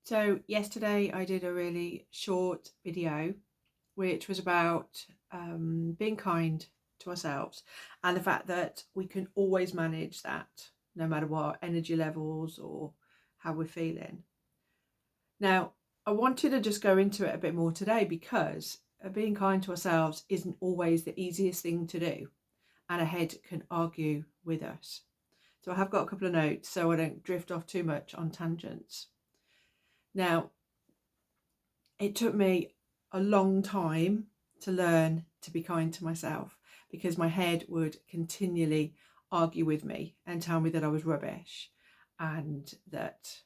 So yesterday I did a really short video which was about being kind to ourselves and the fact that we can always manage that no matter what energy levels or how we're feeling. Now, I wanted to just go into it a bit more today because being kind to ourselves isn't always the easiest thing to do, and a head can argue with us. So I have got a couple of notes so I don't drift off too much on tangents. Now, it took me a long time to learn to be kind to myself because my head would continually argue with me and tell me that I was rubbish and that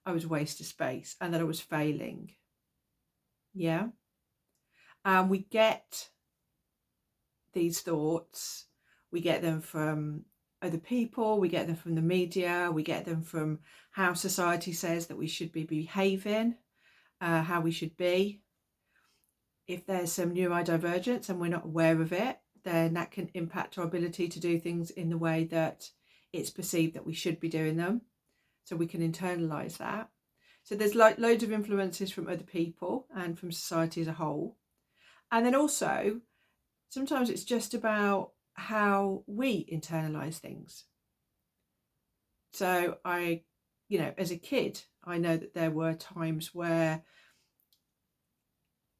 I was a waste of space and that I was failing. Yeah. And we get these thoughts, we get them from other people, we get them from the media, we get them from how society says that we should be behaving, how we should be. If there's some neurodivergence and we're not aware of it, then that can impact our ability to do things in the way that it's perceived that we should be doing them. So we can internalize that. So there's like loads of influences from other people and from society as a whole. And then also, sometimes it's just about how we internalize things. So as a kid, I know that there were times where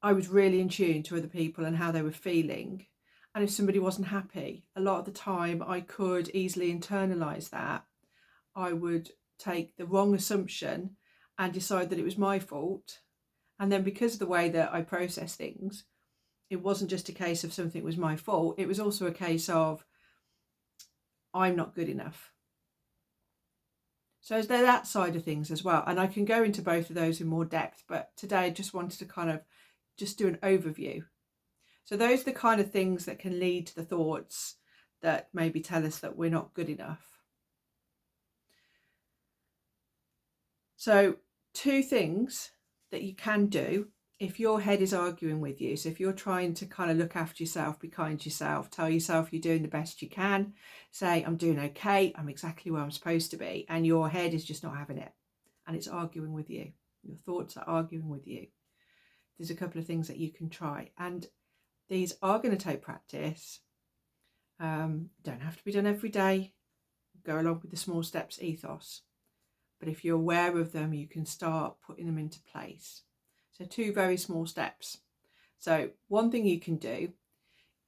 I was really in tune to other people and how they were feeling. And if somebody wasn't happy, a lot of the time I could easily internalize that. I would take the wrong assumption and decide that it was my fault. And then because of the way that I process things, it wasn't just a case of something was my fault. It was also a case of I'm not good enough. So is there that side of things as well? And I can go into both of those in more depth, but today I just wanted to kind of just do an overview. So those are the kind of things that can lead to the thoughts that maybe tell us that we're not good enough. So 2 things that you can do if your head is arguing with you. So if you're trying to kind of look after yourself, be kind to yourself, tell yourself you're doing the best you can, say, I'm doing okay, I'm exactly where I'm supposed to be, and your head is just not having it and it's arguing with you. Your thoughts are arguing with you. There's a couple of things that you can try, and these are going to take practice. Don't have to be done every day. Go along with the small steps ethos. But if you're aware of them, you can start putting them into place. So 2 very small steps. So one thing you can do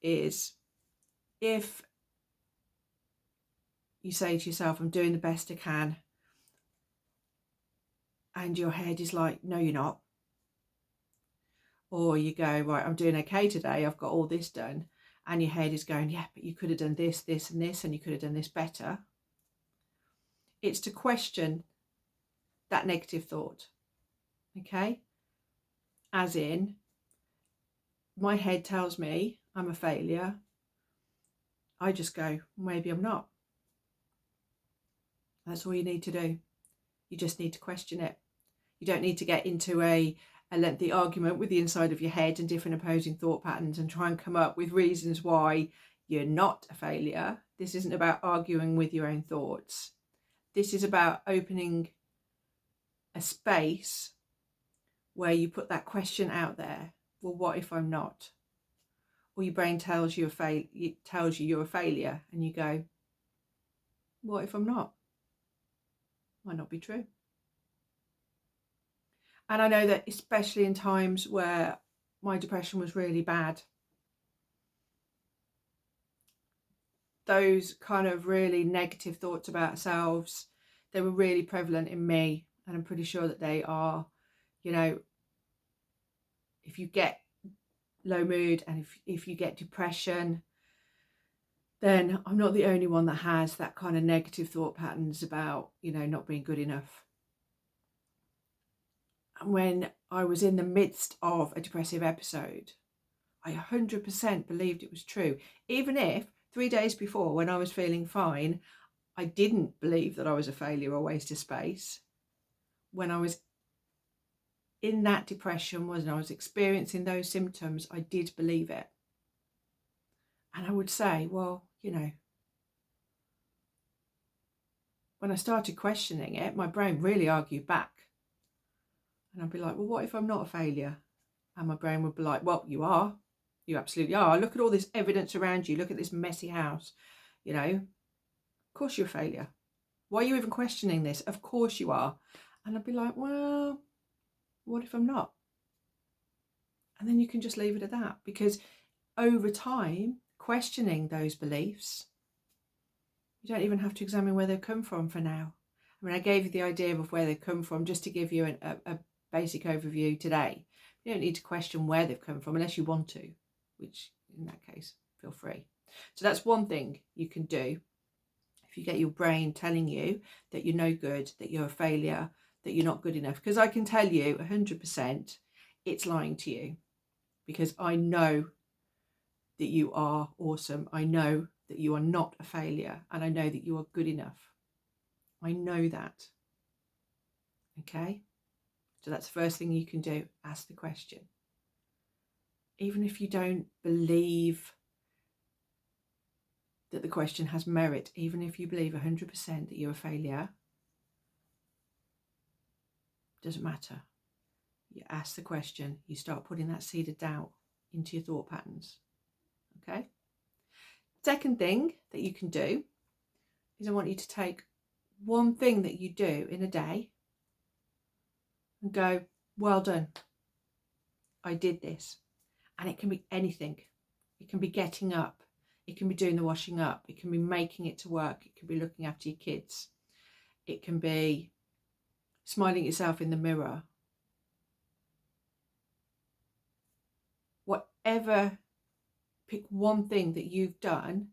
is if you say to yourself, I'm doing the best I can, and your head is like, no, you're not. Or you go, right, I'm doing okay today, I've got all this done. And your head is going, yeah, but you could have done this, this, and this, and you could have done this better. It's to question that negative thought. Okay? As in, my head tells me I'm a failure. I just go, maybe I'm not. That's all you need to do. You just need to question it. You don't need to get into a lengthy argument with the inside of your head and different opposing thought patterns and try and come up with reasons why you're not a failure. This isn't about arguing with your own thoughts. This is about opening a space where you put that question out there. Well, what if I'm not? Or your brain tells you you're a failure, and you go, what if I'm not? Might not be true. And I know that especially in times where my depression was really bad, those kind of really negative thoughts about ourselves, they were really prevalent in me. And I'm pretty sure that they are, if you get low mood and if you get depression, then I'm not the only one that has that kind of negative thought patterns about, not being good enough. And when I was in the midst of a depressive episode, I 100% believed it was true. Even if 3 days before, when I was feeling fine, I didn't believe that I was a failure or a waste of space. When I was in that depression, when I was experiencing those symptoms, I did believe it. And I would say, well, when I started questioning it, my brain really argued back. And I'd be like, well, what if I'm not a failure? And my brain would be like, well, you are. You absolutely are. Look at all this evidence around you. Look at this messy house. You know, of course you're a failure. Why are you even questioning this? Of course you are. And I'd be like, well, what if I'm not? And then you can just leave it at that, because over time, questioning those beliefs, you don't even have to examine where they've come from for now. I mean, I gave you the idea of where they've come from just to give you a basic overview today. You don't need to question where they've come from unless you want to, which in that case, feel free. So that's one thing you can do. If you get your brain telling you that you're no good, that you're a failure, that you're not good enough, because I can tell you 100% it's lying to you, because I know that you are awesome. I know that you are not a failure, and I know that you are good enough. I know that. Okay? So that's the first thing you can do. Ask the question. Even if you don't believe that the question has merit, even if you believe 100% that you're a failure, doesn't matter. You ask the question, you start putting that seed of doubt into your thought patterns. Okay? Second thing that you can do is I want you to take one thing that you do in a day and go, well done. I did this. And it can be anything. It can be getting up. It can be doing the washing up. It can be making it to work. It can be looking after your kids. It can be smiling at yourself in the mirror. Whatever, pick one thing that you've done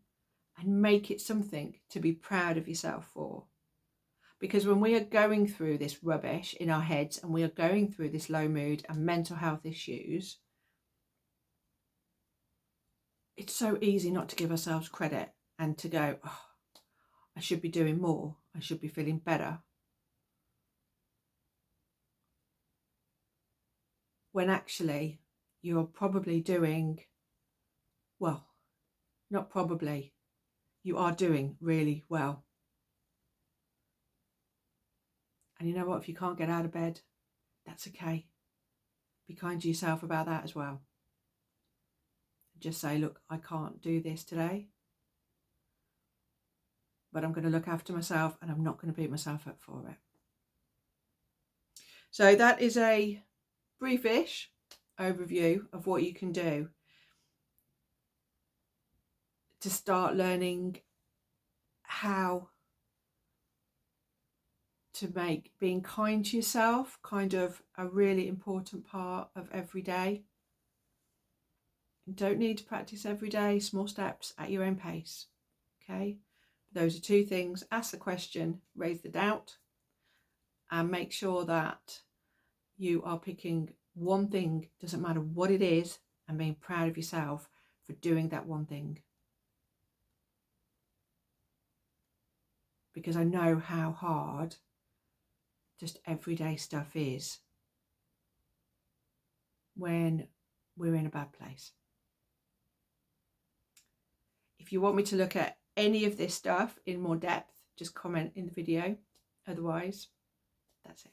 and make it something to be proud of yourself for. Because when we are going through this rubbish in our heads and we are going through this low mood and mental health issues, it's so easy not to give ourselves credit and to go, oh, I should be doing more. I should be feeling better. When actually you're probably doing, well, not probably, you are doing really well. And you know what? If you can't get out of bed, that's okay. Be kind to yourself about that as well. Just say, look, I can't do this today, but I'm going to look after myself and I'm not going to beat myself up for it. So that is a briefish overview of what you can do to start learning how to make being kind to yourself kind of a really important part of every day. You don't need to practice every day, small steps at your own pace. Okay, those are two things. Ask the question, raise the doubt, and make sure that you are picking one thing, doesn't matter what it is, and being proud of yourself for doing that one thing. Because I know how hard just everyday stuff is when we're in a bad place. If you want me to look at any of this stuff in more depth, just comment in the video. Otherwise, that's it.